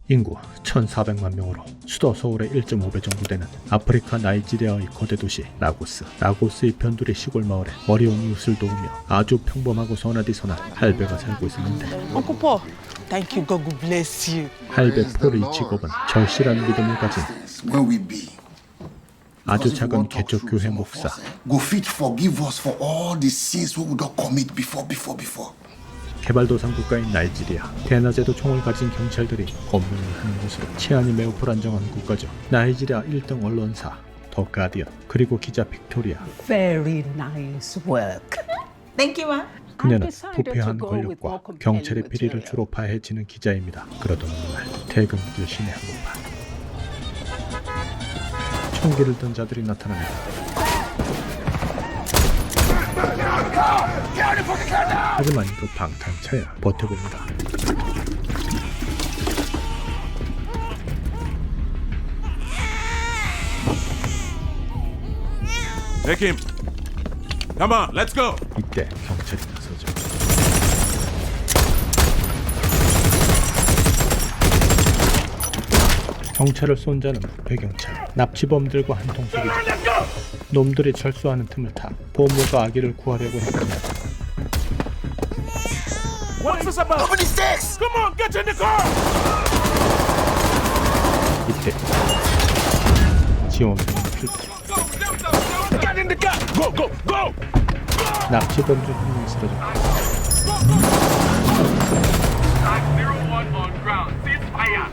인구 1,400만 명으로 수도 서울의 1.5배 정도 되는 아프리카 나이지리아의 거대 도시 라고스. 라고스의 변두리 시골 마을에 어려운 이웃을 도우며 아주 평범하고 선하디선한 할배가 살고 있었는데, Uncle Paul, thank you. God bless you. 할배 폴의 직업은 절실한 믿음을 가진 Where we be. 아주 작은 개척교회 목사. Go fit forgive us for all the sins we would not commit before. 개발도상 국가인 나이지리아, 대낮에도 총을 가진 경찰들이 검문을 하는 곳으로 치안이 매우 불안정한 국가죠. 나이지리아 1등 언론사 더 가디언, 그리고 기자 빅토리아. Very nice work. Thank you, ma. 그녀는 부패한 권력과 경찰의 비리를 주로 파헤치는 기자입니다. 그러던 어느 날 퇴근길 시내 한복판, 총기를 든 자들이 나타납니다. 하지만 이거 방탄차야. 버텨봅니다. Take him. Come on, let's go. 이때 경찰이 나서죠. 경찰을 쏜 자는 부패 경찰. 납치범들과 한통속이죠. 놈들이 철수하는 틈을 타 보모가 아기를 구하려고 했거든요. What's this about? Open the stakes! Come on, get in the car. 이때 지원병이 출동. Get in the car. Go, go, go. 납치범 중 한 명이 쓰러졌고, 01 on ground. Ceasefire.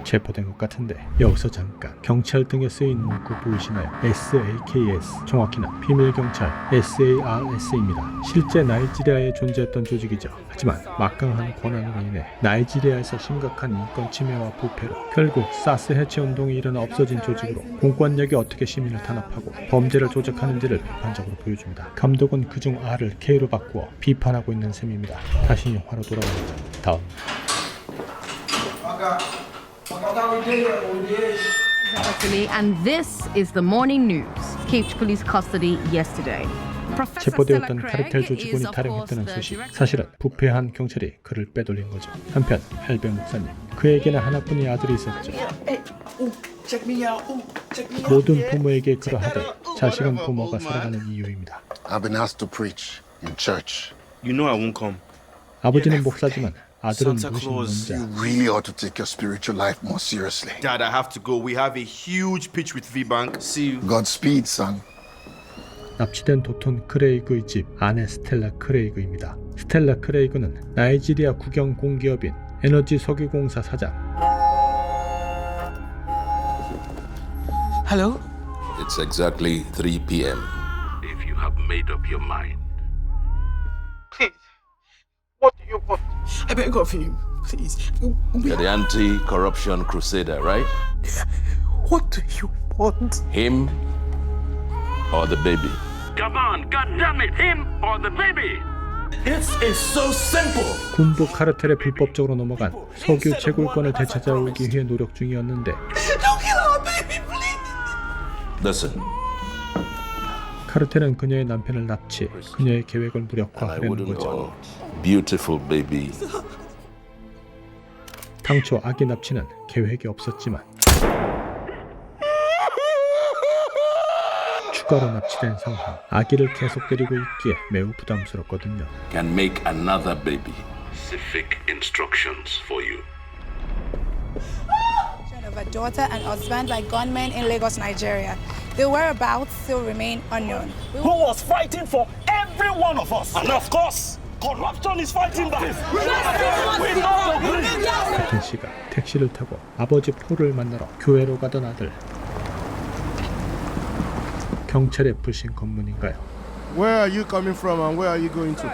체포된 것 같은데, 여기서 잠깐 경찰 등에 쓰인 문구 보이시나요? SAKS, 정확히는 비밀경찰 SARS입니다. 실제 나이지리아에 존재했던 조직이죠. 하지만 막강한 권한으로 인해 나이지리아에서 심각한 인권 침해와 부패로 결국 사스 해체 운동이 일어나 없어진 조직으로 공권력이 어떻게 시민을 탄압하고 범죄를 조작하는지를 비판적으로 보여줍니다. 감독은 그중 R을 K로 바꾸어 비판하고 있는 셈입니다. 다시 영화로 돌아가자. 다음. And this is the morning news. Escaped police custody yesterday. 체포되었던 카르텔 조직원이 탈영했다는 소식. 사실은 부패한 경찰이 그를 빼돌린 거죠. 한편 할배 목사님, 그에게는 하나뿐인 아들이 있었죠. 모든 부모에게 그러하듯 자식은 부모가 살아가는 이유입니다. I've been asked to preach in church. You know I won't come. 아버지는 목사지만 아들은 Santa Claus, 무신론자. You really ought to take your spiritual life more seriously. Dad, I have to go. We have a huge pitch with V-Bank. See you. Godspeed, son. 납치된 도톤 크레이그의 집 아내 스텔라 크레이그입니다. 스텔라 크레이그는 나이지리아 국영 공기업인 에너지 석유공사 사장. Hello? It's exactly 3 p.m. If you have made up your mind. Please. What do you want? I beg of you, please. You're the anti-corruption crusader, right? What do you want? Him or the baby? Come on, goddammit, him or the baby. This is so simple. 군부 카르텔에 불법적으로 넘어간 석유 채굴권을 되찾아오기 위해 노력 중이었는데, Don't kill our baby, please. Listen, 카르텔은 그녀의 남편을 납치, 그녀의 계획을 I 무력화하려는 wouldn't 거죠. want beautiful baby. 당초 아기 납치는 계획이 없었지만 추가로 납치된 상황, 아기를 계속 데리고 있기에 매우 부담스럽거든요. Can make another baby. Specific instructions for you. Of a daughter and husband by gunmen in Lagos, Nigeria. Their whereabouts still remain unknown. Who was fighting for every one of us? And of course, corruption is fighting back. 같은 시각 택시를 타고 아버지 폴을 만나러 교회로 가던 아들. 경찰의 불신 검문인가요? Where are you coming from and where are you going to?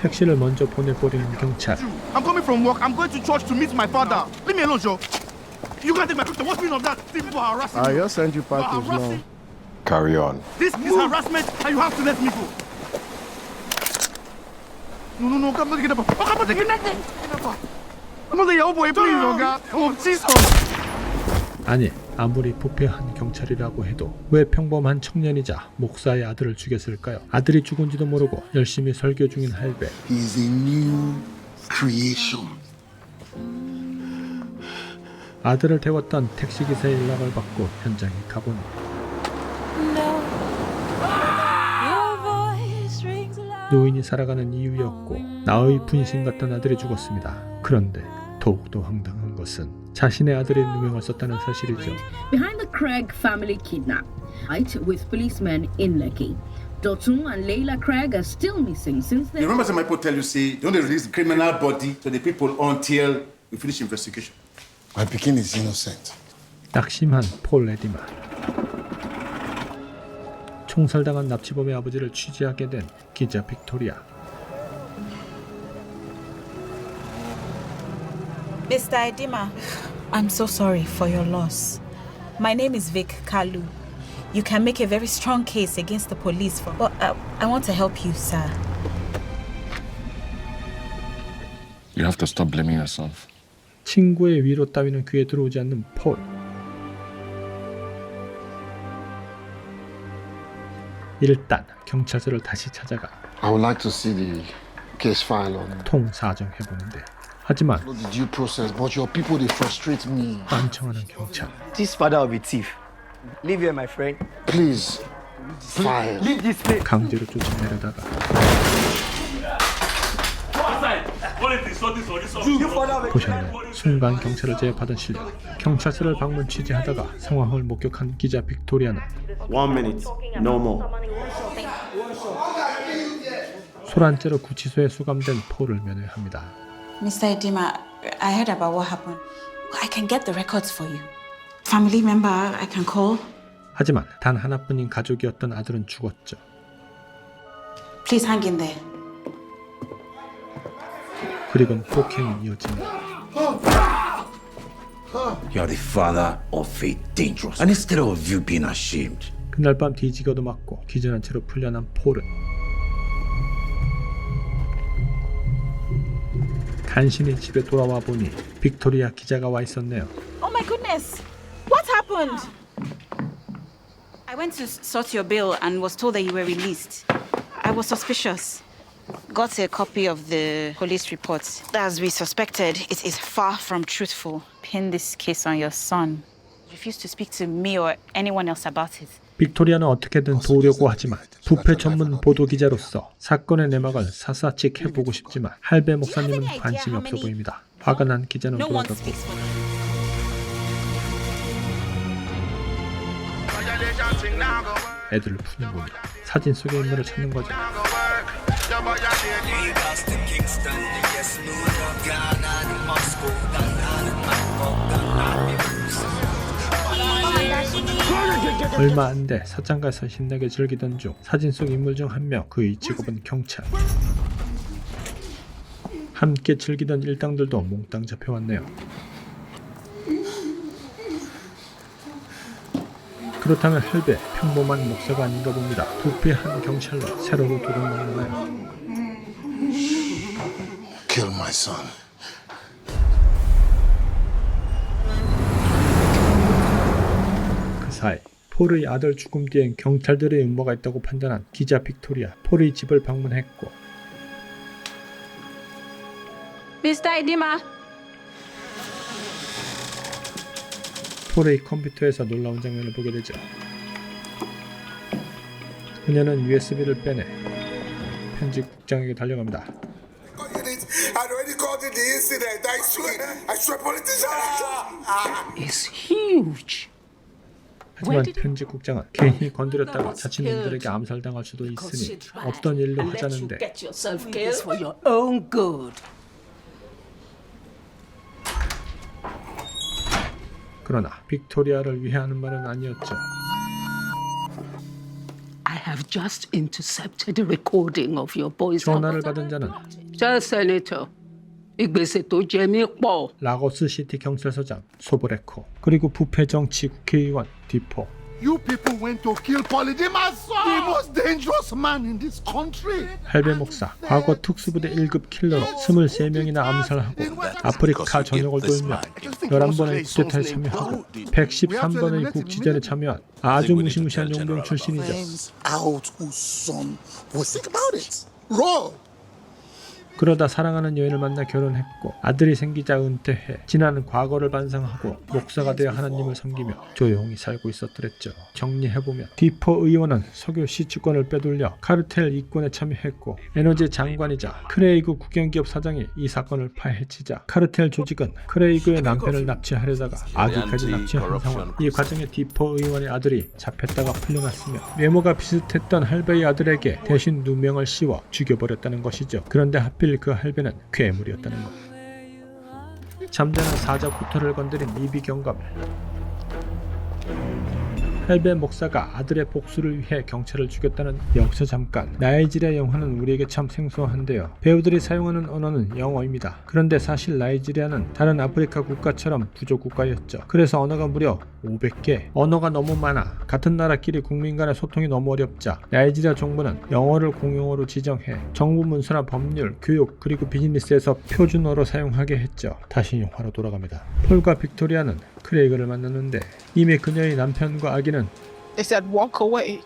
택시를 먼저 보내버리는 경찰. I'm coming from work. I'm going to church to meet my father. Leave me alone, Joe. You can't take my picture. What's meaning of that? People are harassing me. I'll send you package now. Carry on. This is harassment and you have to let me go. No, come on, get up. Oh, come on, get up. I'm not the old boy, please, oh God. Oh, Jesus. 아니, 아무리 부패한 경찰이라고 해도 왜 평범한 청년이자 목사의 아들을 죽였을까요? 아들이 죽은지도 모르고 열심히 설교 중인 할배. He is a new creation. 아들을 태웠던 택시기사의 연락을 받고 현장에 가보니 노인이 살아가는 이유였고 나의 분신 같던 아들이 죽었습니다. 그런데 더욱더 황당한 것은 자신의 아들의 누명을 썼다는 사실이죠. Behind the Craig family kidnap, right, with policemen in Lekki. Dotun and Layla Craig are still missing since You they... remember my people tell you, say, don't they release the criminal body to the people until we finish investigation. My Pekin is innocent. 낙심한 폴 에디마. 총살당한 납치범의 아버지를 취재하게 된 기자 빅토리아. Mr. Edima, I'm so sorry for your loss. My name is Vic Kalu. You can make a very strong case against the police for... But I want to help you, sir. You have to stop blaming yourself. 친구의 위로 따위는 귀에 들어오지 않는 폴. 일단 경찰서를 다시 찾아가 I would like to see the case file on 통사정해보는데 하지만 the due process, but your people, they frustrate me. 딴청하는 경찰. This father of a thief. Leave here, my friend. Please, file. Leave this place. 강제로 쫓아내려다가 보셨나요? 순간 경찰을 제압하던 실력. 경찰서를 방문 취재하다가 상황을 목격한 기자 빅토리아는 1 minute, no more. 소란죄로 구치소에 수감된 폴을 면회합니다. Mr. Edima, I heard about what happened. I can get the records for you. Family member I can call. 하지만 단 하나뿐인 가족이었던 아들은 죽었죠. Please hang in there. 그리고는 폭행이 이어집니다. You're the father of a dangerous. And instead of you being ashamed, 그날 밤 뒤지겨도 맞고 기절한 채로 풀려난 폴은 간신히 집에 돌아와 보니 빅토리아 기자가 와 있었네요. Oh my goodness! What happened? I went to sort your bill and was told that you were released. I was suspicious. Got a copy of the police report. As we suspected, it is far from truthful. Pin this case on your son. Refuse to speak to me or anyone else about it. 빅토리아는 어떻게든 도우려고 하지만 부패 전문 보도기자로서 사건의 내막을 샅샅이 캐보고 싶지만 할배 목사님은 관심이 없어 보입니다. 화가 난 기자는 No one 돌아가고 speaks for them. 애들을 푸는 겁니다. 사진 속의 인물을 찾는 거죠. 얼마 안 돼 사장가에서 신나게 즐기던 중 사진 속 인물 중 한 명, 그의 직업은 경찰. 함께 즐기던 일당들도 몽땅 잡혀왔네요. 그렇다면 할배 평범한 목사가 아닌가 봅니다. 부패한 경찰로 세로로 도둑놈나요? Kill my son. 그 사이 폴의 아들 죽음 뒤엔 경찰들의 음모가 있다고 판단한 기자 빅토리아 폴의 집을 방문했고 Mr. Edima. 폴의 컴퓨터에서 놀라운 장면을 보게 되죠. 그녀는 USB를 빼내 편집국장에게 달려갑니다. It's huge. 하지만 편집국장은 괜히 건드렸다가 자친놈들에게 암살당할 수도 있으니 없던 일로 하자는데 Get yourself killed for your own good. 그러나 빅토리아를 위해 하는 말은 아니었죠. I have just intercepted a recording of your boy's. 전화를 받은 자는 자, Senator. 이것이 또 재미있고. 라고스 시티 경찰서장 소브레코 그리고 부패 정치 국회의원 디포 You people went to kill Polydemas, the most dangerous man in this country. 할배 목사, 과거 특수부대 1급 킬러로 23명이나 암살하고 아프리카 전역을 돌며 11번의 쿠데타에 참여하고 113번의 국지전에 참여한 아주 무시무시한 용병 출신이죠. Out whose son was sick about it. Raw. 그러다 사랑하는 여인을 만나 결혼했고 아들이 생기자 은퇴해 지난 과거를 반성하고 목사가 되어 하나님을 섬기며 조용히 살고 있었더랬죠. 정리해보면 디퍼 의원은 석유 시추권을 빼돌려 카르텔 이권에 참여했고 에너지 장관이자 크레이그 국영기업 사장이 이 사건을 파헤치자 카르텔 조직은 크레이그의 남편을 납치하려다가 아기까지 납치한 상황. 이 과정에 디퍼 의원의 아들이 잡혔다가 풀려났으며 외모가 비슷했던 할배의 아들에게 대신 누명을 씌워 죽여버렸다는 것이죠. 그런데 하필 그 할배는 괴물이었다는 것. 잠자는 사자부터를 건드린 이비 경감. 할배 목사가 아들의 복수를 위해 경찰을 죽였다는 여기서 잠깐. 나이지리아 영화는 우리에게 참 생소한데요. 배우들이 사용하는 언어는 영어입니다. 그런데 사실 나이지리아는 다른 아프리카 국가처럼 부족 국가였죠. 그래서 언어가 무려 500개. 언어가 너무 많아 같은 나라끼리 국민 간의 소통이 너무 어렵자 나이지리아 정부는 영어를 공용어로 지정해 정부 문서나 법률, 교육 그리고 비즈니스에서 표준어로 사용하게 했죠. 다시 영화로 돌아갑니다. 폴과 빅토리아는 크레이그를 만났는데 이미 그녀의 남편과 아기는 They said walk away.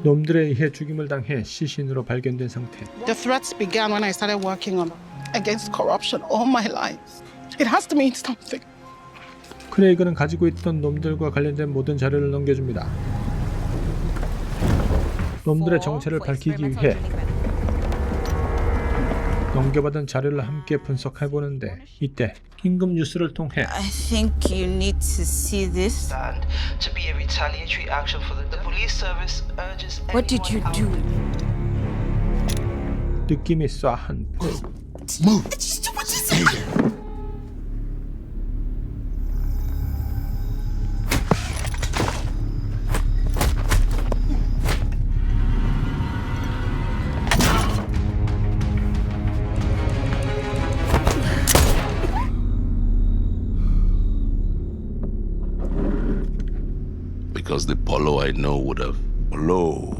놈들에 의해 죽임을 당해 시신으로 발견된 상태. The threats began when I started working on against corruption all my life. It has to mean something. 크레이그는 가지고 있던 놈들과 관련된 모든 자료를 넘겨줍니다. 놈들의 정체를 밝히기 위해 넘겨받은 자료를 함께 분석해보는데 이때 긴급 뉴스를 통해 I think you need to see this. To be a retaliatory action for the police service urges. What did you do? 느낌이 쏴한 포. Move. Because the Polo I know would have. Polo.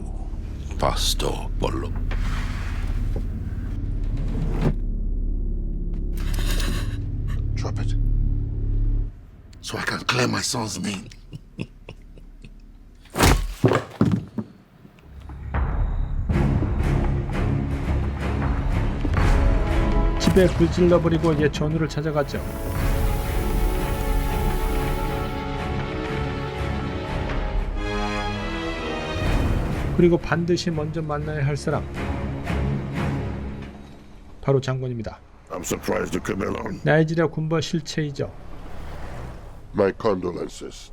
Pastor Polo. Drop it. So I can clear my son's name. 집에 불 질러버리고 옛 전우를 찾아가죠. 그리고 반드시 먼저 만나야 할 사람, 바로 장군입니다. I'm surprised you came alone. 나이지리아 군벌 실체이죠. My condolences.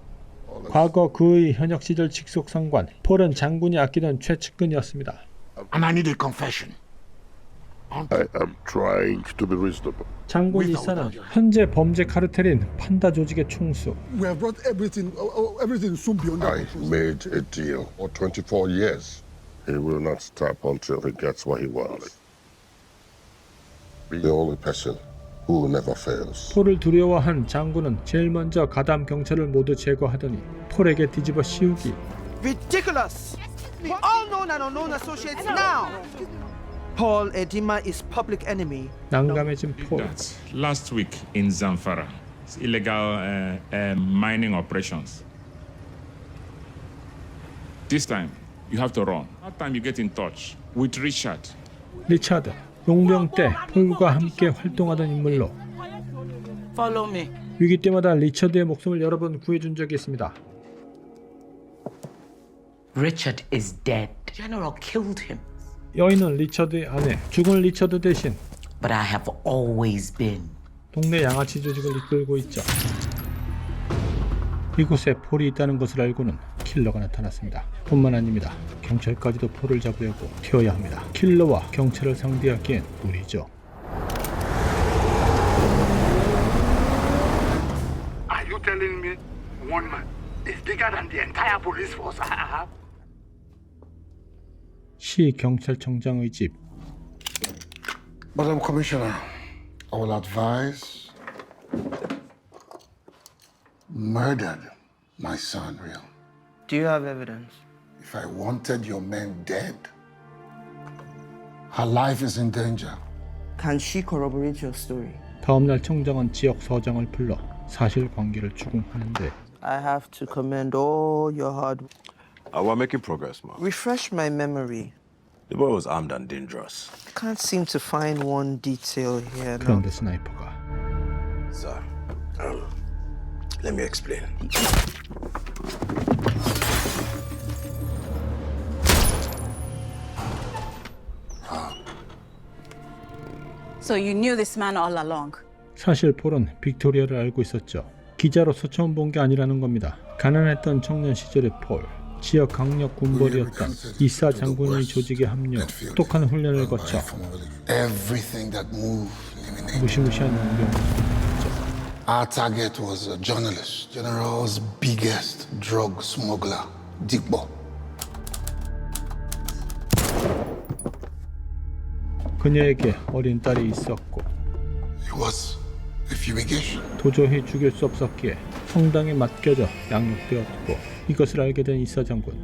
과거 그의 현역 시절 직속 상관 폴은 장군이 아끼던 최측근이었습니다. And I need a confession. I am trying to be reasonable. 장군 이사는 현재 범죄 카르텔인 판다 조직의 총수. We have brought everything soon beyond I made a deal for 24 years. He will not stop until he gets what he wants. The only person who never fails. 폴을 두려워한 장군은 제일 먼저 가담 경찰을 모두 제거하더니 폴에게 뒤집어 씌우기. Ridiculous. All known and unknown associates now. Paul Edima is public enemy. 난감해진 폴. Last week in Zamfara, illegal mining operations. This time, you have to run. That time you get in touch with Richard. 리차드, 용병 때 폴과 함께 활동하던 인물로 Follow me. 위기 때마다 리처드의 목숨을 여러 번 구해준 적이 있습니다. Richard is dead. General killed him. 여인은 리처드의 아내, 죽은 리처드 대신 But I have always been. 동네 양아치 조직을 이끌고 있죠. 이곳에 폴이 있다는 것을 알고는 킬러가 나타났습니다. 뿐만 아닙니다. 경찰까지도 폴을 잡으려고 튀어야 합니다. 킬러와 경찰을 상대하기엔 무리죠. Are you telling me one man is bigger than the entire police force I have? 시 경찰청장의 집. Madam Commissioner, I will advise murdered my son, real. Do you have evidence? If I wanted your men dead, her life is in danger. Can she corroborate your story? 다음날 청장은 지역 서장을 불러 사실관계를 추궁하는데 I have to commend all your hard work. We're making progress, man. Refresh my memory. The boy was armed and dangerous. I can't seem to find one detail here. No. 그런데 스나이퍼가 Sir, let me explain. So you knew this man all along? 사실 폴은 빅토리아를 알고 있었죠. 기자로서 처음 본 게 아니라는 겁니다. 가난했던 청년 시절의 폴, 지역 강력 군벌이었던 이사 장군의 조직에 합류, 똑똑한 훈련을 거쳐 Everything that moved eliminated. 무시무시한 용병. Our target was a journalist, General's biggest drug smuggler, Digbo. 그녀에게 어린 딸이 있었고 It was a fumigation. 도저히 죽일 수 없었기에 성당에 맡겨져 양육되었고 이것을 알게 된 이사 장군.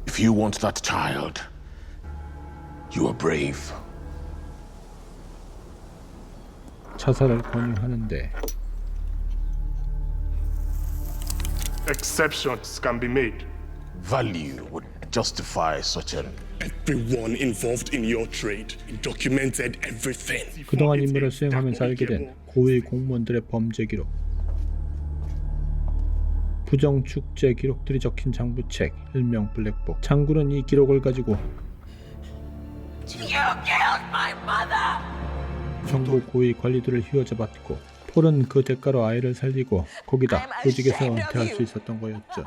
If you want that child, you are brave. 자살을 권유하는데 Exceptions can be made. Value would justify such an... Everyone involved in your trade documented everything. 그동안 임무를 수행하면서 알게 된 고위 공무원들의 범죄 기록, 부정 축제 기록들이 적힌 장부책, 일명 블랙북. 장군은 이 기록을 가지고 정부 고위 관리들을 휘어잡았고 폴은 그 대가로 아이를 살리고 거기다 조직에서 은퇴할 수 있었던 거였죠.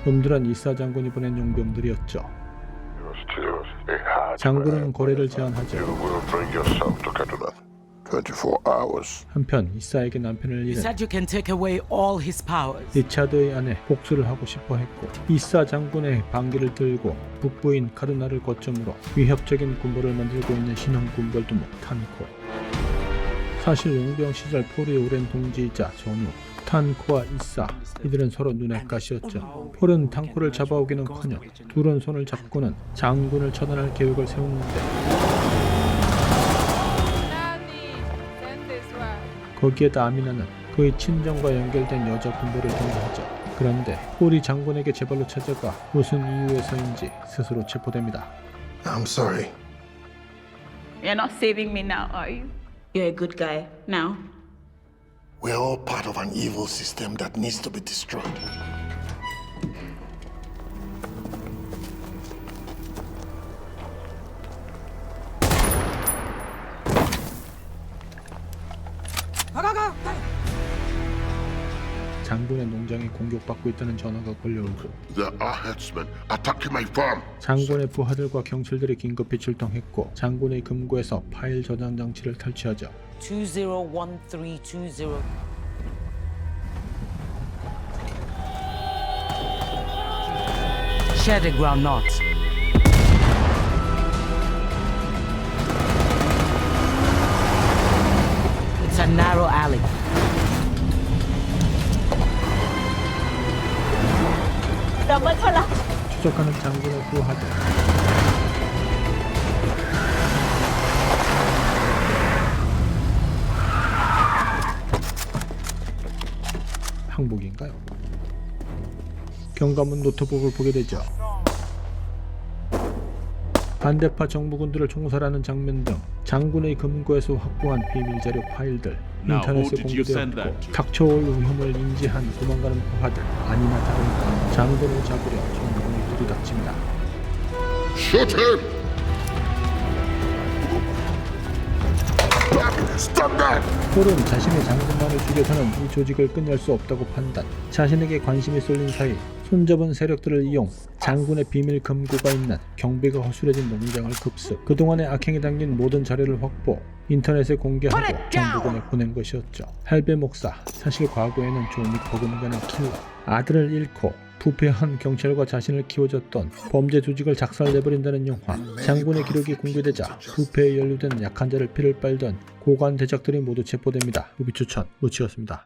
놈들은 이사 장군이 보낸 용병들이었죠. 장군은 거래를 제안하죠. 24 hours. 한편 이사에게 남편을 잃은 you can take away all his powers. 리차드의 아내 복수를 하고 싶어 했고 이사 장군의 반기를 들고 북부인 카르나를 거점으로 위협적인 군벌을 만들고 있는 신흥 군벌두목 탄코. 사실 용병 시절 폴의 오랜 동지이자 전우 탄코와 이사, 이들은 서로 눈에 가시였죠. 폴은 탄코를 잡아오기는커녕 둘은 손을 잡고는 장군을 처단할 계획을 세우는데 거기에다 아미나는 그의 친정과 연결된 여자 군벌을 동조하죠. 그런데 폴이 장군에게 제 발로 찾아가 무슨 이유에서인지 스스로 체포됩니다. I'm sorry. You're not saving me now, are you? You're a good guy now. We're all part of an evil system that needs to be destroyed. 장군의 농장이 공격받고 있다는 전화가 걸려오고 There are herdsmen attacking my farm. 장군의 부하들과 경찰들이 긴급히 출동했고 장군의 금고에서 파일 저장 장치를 탈취하죠. 201320. Shredded groundnuts. It's a narrow alley. 추적하는 장군의 부하들. 항복인가요? 경감은 노트북을 보게 되죠. 반대파 정부군들을 총살하는 장면 등 장군의 금고에서 확보한 비밀 자료 파일들 인터넷에 공개되었고 닥쳐올 위험을 인지한 도망가는 부하들 아니나 다를까 장군을 잡으려 정부군이 들이닥칩니다. Shoot him! Stop that! 폴은 자신의 장군만을 죽여서는 이 조직을 끝낼 수 없다고 판단. 자신에게 관심이 쏠린 사이 손잡은 세력들을 이용 장군의 비밀 금고가 있는 경비가 허술해진 농장을 급습. 그동안의 악행이 담긴 모든 자료를 확보, 인터넷에 공개하고 정보관에 보낸 것이었죠. 할배 목사, 사실 과거에는 좀 버금가는 킬러. 아들을 잃고 부패한 경찰과 자신을 키워줬던 범죄 조직을 작살내버린다는 영화. 장군의 기록이 공개되자 부패에 연루된 약한 자를 피를 빨던 고관 대적들이 모두 체포됩니다. 무비 추천 무치였습니다.